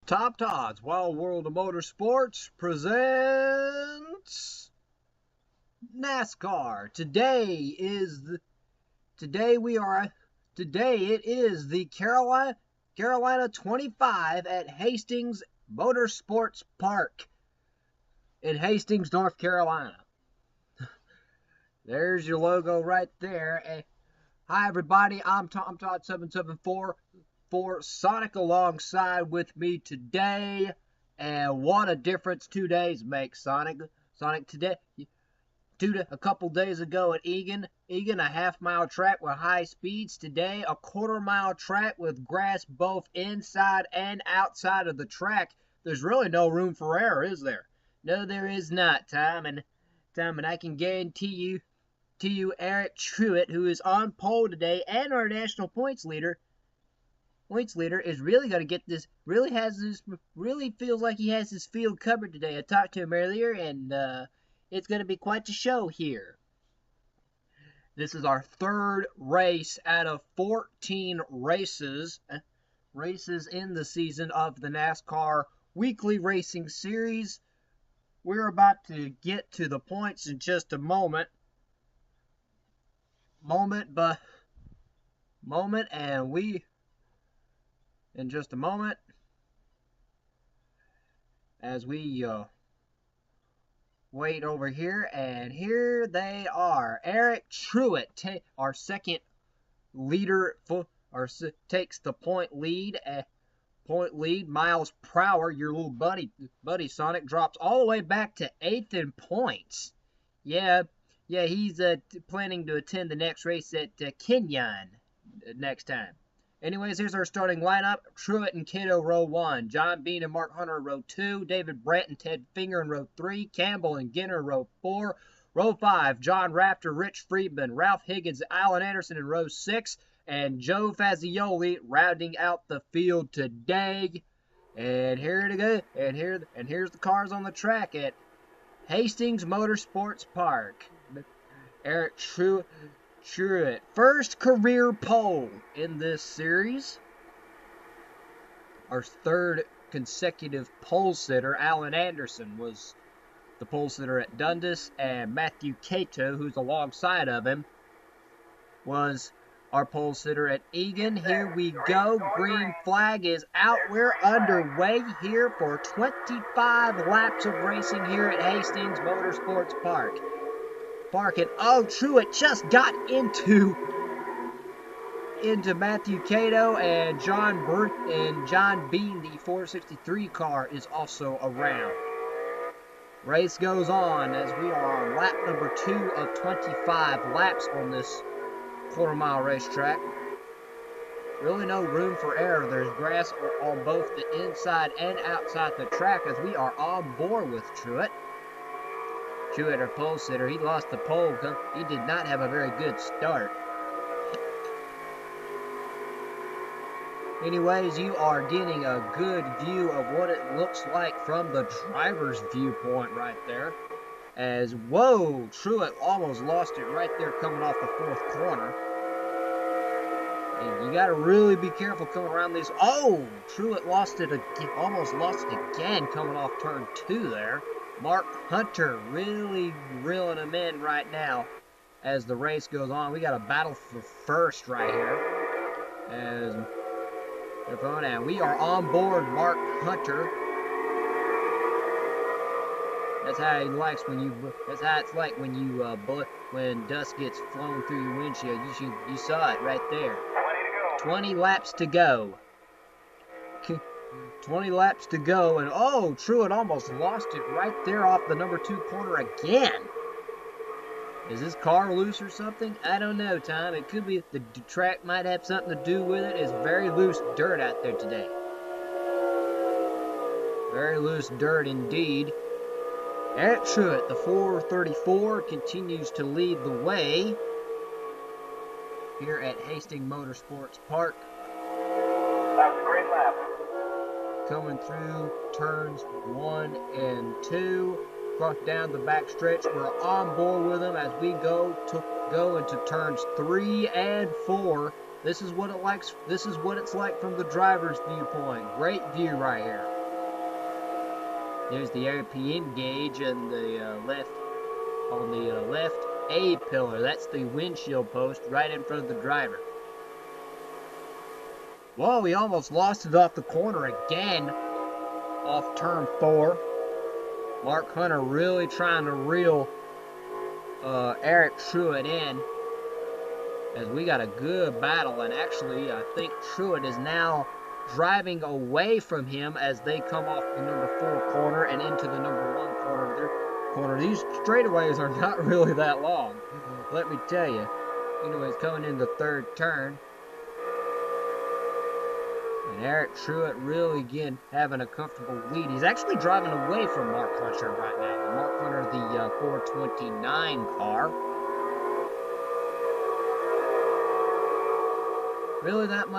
Top Todd's Wild World of Motorsports presents NASCAR. Today it is the Carolina 25 at Hastings Motorsports Park in Hastings, North Carolina. There's your logo right there. Hi everybody, I'm Tom Todd 774 for Sonic alongside with me today. And what a difference 2 days makes, Sonic. Sonic, today, a couple days ago at Egan, a half-mile track with high speeds. Today, a quarter-mile track with grass both inside and outside of the track. There's really no room for error, is there? No, there is not, Tom. And I can guarantee you, Eric Truitt, who is on pole today and our national points leader, is really going to get this, really feels like he has his field covered today. I talked to him earlier, and it's going to be quite the show here. This is our third race out of 14 races in the season of the NASCAR Weekly Racing Series. We're about to get to the points in just a moment, in just a moment, as we wait over here, and here they are. Eric Truitt, our second leader, takes the point lead. Miles Prower, your little buddy Sonic, drops all the way back to 8th in points. Yeah, he's planning to attend the next race at Kenyon next time. Anyways, here's our starting lineup. Truitt and Cato, row 1. John Bean and Mark Hunter, row 2. David Brandt and Ted Finger in row 3. Campbell and Ginner, row 4. Row 5, John Rafter, Rich Friedman, Ralph Higgins, Alan Anderson in row 6. And Joe Fazioli rounding out the field today. And here to go. And here's the cars on the track at Hastings Motorsports Park. Eric Truitt, first career pole in this series. Our third consecutive pole sitter. Alan Anderson was the pole sitter at Dundas, and Matthew Cato, who's alongside of him, was our pole sitter at Egan. Here we go. Green flag is out. We're underway here for 25 laps of racing here at Hastings Motorsports Park. And Truitt just got into Matthew Cato, and John Bean, the 463 car, is also around. Race goes on as we are on lap number 2 of 25 laps on this quarter-mile racetrack. Really no room for error. There's grass on both the inside and outside the track as we are on board with Truitt. Truitt, our pole sitter, he lost the pole. He did not have a very good start. Anyways, you are getting a good view of what it looks like from the driver's viewpoint right there. As, whoa, Truitt almost lost it right there coming off the 4th corner. And you got to really be careful coming around these. Oh, Truitt almost lost it again coming off turn 2 there. Mark Hunter really reeling him in right now as the race goes on. We got a battle for first right here as they're going out. We are on board Mark Hunter. That's how it's like when dust gets flown through your windshield. You saw it right there. 20 laps to go. 20 laps to go, and oh, Truitt almost lost it right there off the number 2 corner again. Is this car loose or something? I don't know, Tom. It could be the track might have something to do with it. It's very loose dirt out there today. Very loose dirt indeed. Eric Truitt, the 434, continues to lead the way here at Hastings Motorsports Park. That was a great lap. Coming through turns 1 and 2, down the back stretch. We're on board with them as we go into turns 3 and 4. This is what it's like from the driver's viewpoint. Great view right here. There's the RPM gauge and the left on the left A pillar. That's the windshield post right in front of the driver. Whoa, we almost lost it off the corner again. Off turn 4. Mark Hunter really trying to reel Eric Truett in, as we got a good battle, and actually I think Truett is now driving away from him as they come off the number 4 corner and into the number 1 corner. These straightaways are not really that long, let me tell you. Anyways, coming in the 3rd turn. And Eric Truett really, again, having a comfortable lead. He's actually driving away from Mark Hunter right now. The Mark Hunter, the 429 car. Really not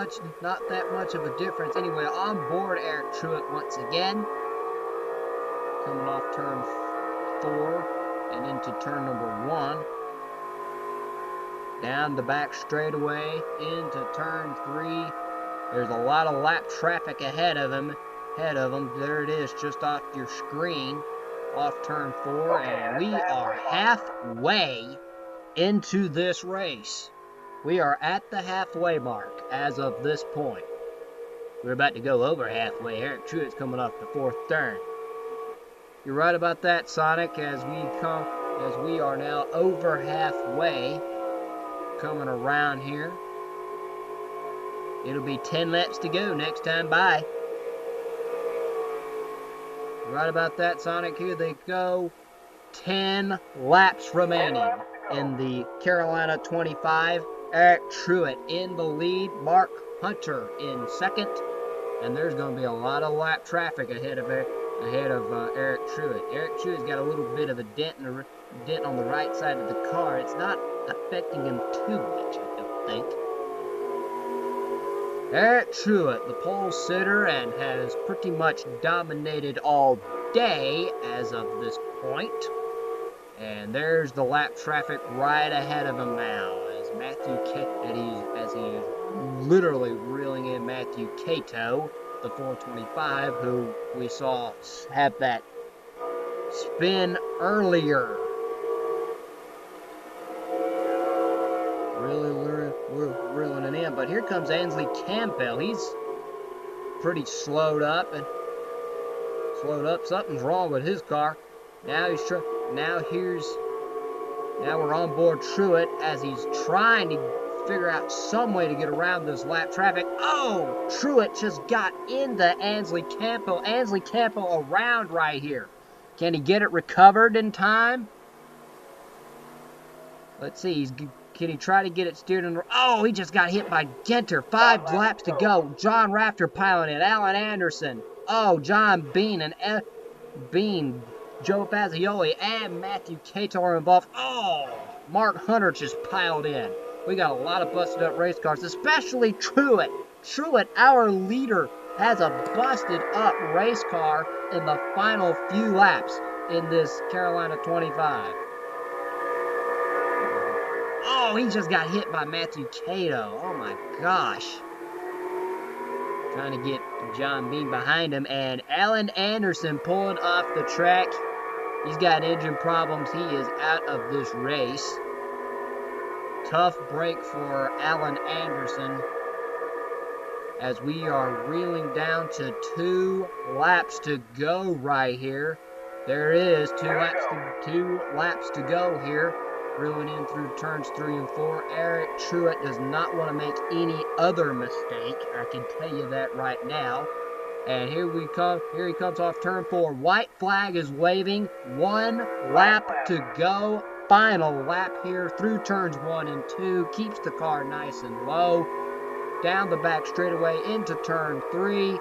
that much of a difference. Anyway, on board Eric Truett once again. Coming off turn 4 and into turn number 1. Down the back straightaway into turn 3. There's a lot of lap traffic ahead of him. There it is, just off your screen. Off turn 4, and we are halfway into this race. We are at the halfway mark as of this point. We're about to go over halfway. Eric Truett's coming off the 4th turn. You're right about that, Sonic, as we are now over halfway, coming around here. It'll be 10 laps to go next time by. Right about that, Sonic. Here they go. 10 laps remaining in the Carolina 25. Eric Truett in the lead. Mark Hunter in 2nd. And there's going to be a lot of lap traffic ahead of Eric Truett. Eric Truett's got a little bit of a dent on the right side of the car. It's not affecting him too much, I don't think. Eric Truett, the pole sitter, and has pretty much dominated all day as of this point. And there's the lap traffic right ahead of him now, as he is literally reeling in Matthew Cato, the 425, who we saw have that spin earlier. Really reeling it in, but here comes Ansley Campbell. He's pretty slowed up. Something's wrong with his car. Now we're on board Truett as he's trying to figure out some way to get around this lap traffic. Oh, Truett just got into Ansley Campbell. Ansley Campbell around right here. Can he get it recovered in time? Let's see. Can he try to get it steered in? Oh, he just got hit by Genter. 5 laps to go. John Rafter piloting it. Alan Anderson. Oh, John Bean and Joe Fazioli and Matthew Cato are involved. Oh, Mark Hunter just piled in. We got a lot of busted up race cars, especially Truett. Truett, our leader, has a busted up race car in the final few laps in this Carolina 25. Oh, he just got hit by Matthew Cato. Oh my gosh. Trying to get John Bean behind him. And Alan Anderson pulling off the track. He's got engine problems. He is out of this race. Tough break for Alan Anderson, as we are reeling down to 2 laps to go right here. There is 2 laps to go here. Reeling in through turns 3 and 4. Eric Truett does not want to make any other mistake. I can tell you that right now. And here he comes off turn 4. White flag is waving. 1 lap to go. Final lap here through turns 1 and 2. Keeps the car nice and low. Down the back straightaway into turn 3.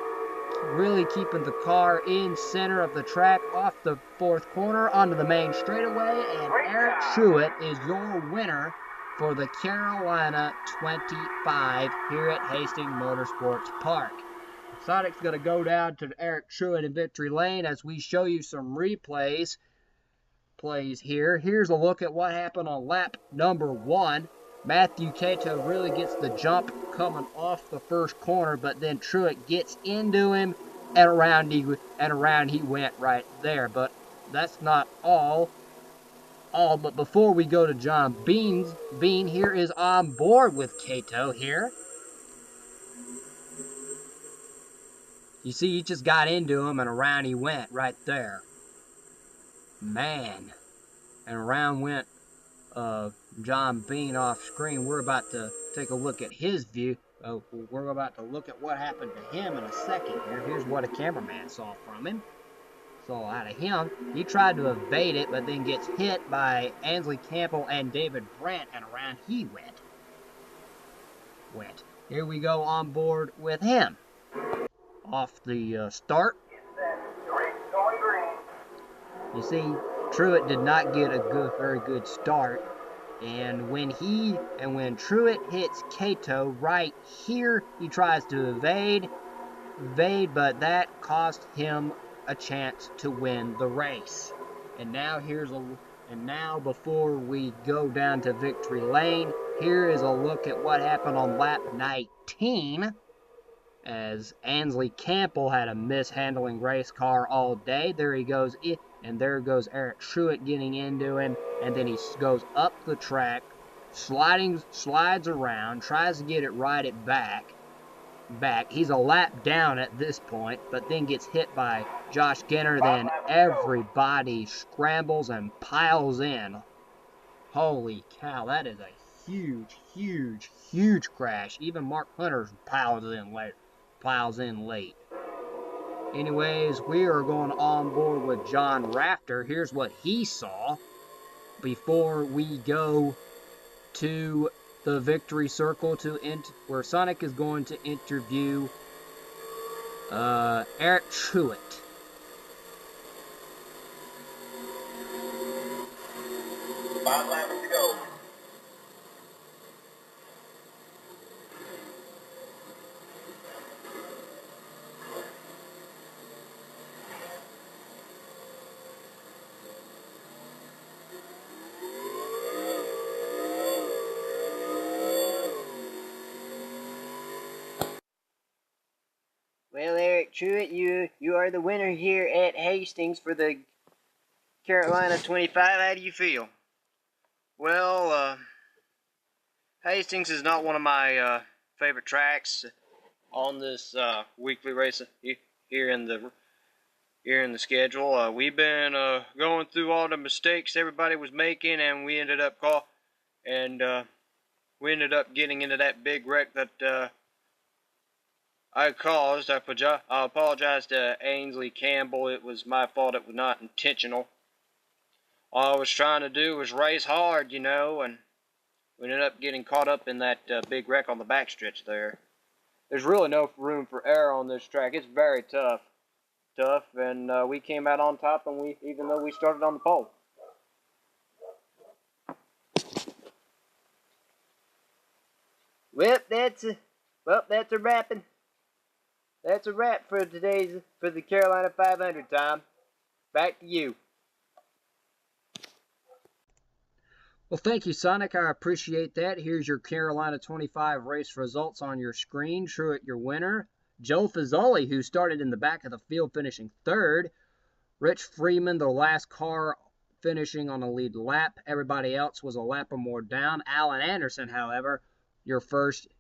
Really keeping the car in center of the track, off the 4th corner onto the main straightaway, and Eric Truett is your winner for the Carolina 25 here at Hastings Motorsports Park. Sonic's going to go down to Eric Truett in victory lane as we show you some replays here. Here's a look at what happened on lap number 1. Matthew Cato really gets the jump coming off the 1st corner, but then Truett gets into him, and around he went right there. But that's not all. But before we go to John Bean here is on board with Kato here. You see, he just got into him, and around he went right there. Man, and around went John Bean off screen. We're about to take a look at his view. We're about to look at what happened to him in a second here. Here's what a cameraman saw from him. So out of him, he tried to evade it, but then gets hit by Ansley Campbell and David Brandt, and around he went. Here we go on board with him. Off the start. You see, Truett did not get a very good start. And when Truett hits Kato right here, he tries to evade, but that cost him a chance to win the race. And now before we go down to victory lane, here is a look at what happened on lap 19. As Ansley Campbell had a mishandling race car all day. There he goes, and there goes Eric Truett getting into him, and then he goes up the track, slides around, tries to get it righted back. He's a lap down at this point, but then gets hit by Josh Ginner. Then everybody scrambles and piles in. Holy cow, that is a huge crash. Even Mark Hunter piles in late. Anyways, we are going on board with John Rafter. Here's what he saw before we go to the victory circle where Sonic is going to interview Eric Truett. Five laps to go. Well, Eric Truett, you are the winner here at Hastings for the Carolina 25. How do you feel? Well, Hastings is not one of my favorite tracks on this weekly race here in the schedule. We've been going through all the mistakes everybody was making, and we ended up getting into that big wreck that I caused. I apologize to Ansley Campbell. It was my fault. It was not intentional. All I was trying to do was race hard, and we ended up getting caught up in that big wreck on the backstretch there. There's really no room for error on this track. It's very tough, and we came out on top, and even though we started on the pole. Well, that's a wrapping. That's a wrap for the Carolina 500, Tom. Back to you. Well, thank you, Sonic. I appreciate that. Here's your Carolina 25 race results on your screen. Truett, your winner. Joe Fazoli, who started in the back of the field, finishing third. Rich Freeman, the last car, finishing on the lead lap. Everybody else was a lap or more down. Alan Anderson, however,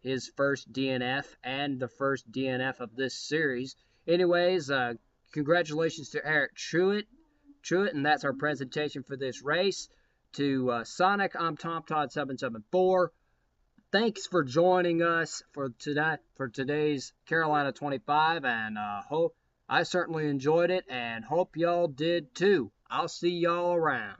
his first DNF and the first DNF of this series. Anyways, congratulations to Eric Truett, and that's our presentation for this race. To Sonic, I'm Tom Todd 774. Thanks for joining us for today's Carolina 25, and I certainly enjoyed it, and hope y'all did too. I'll see y'all around.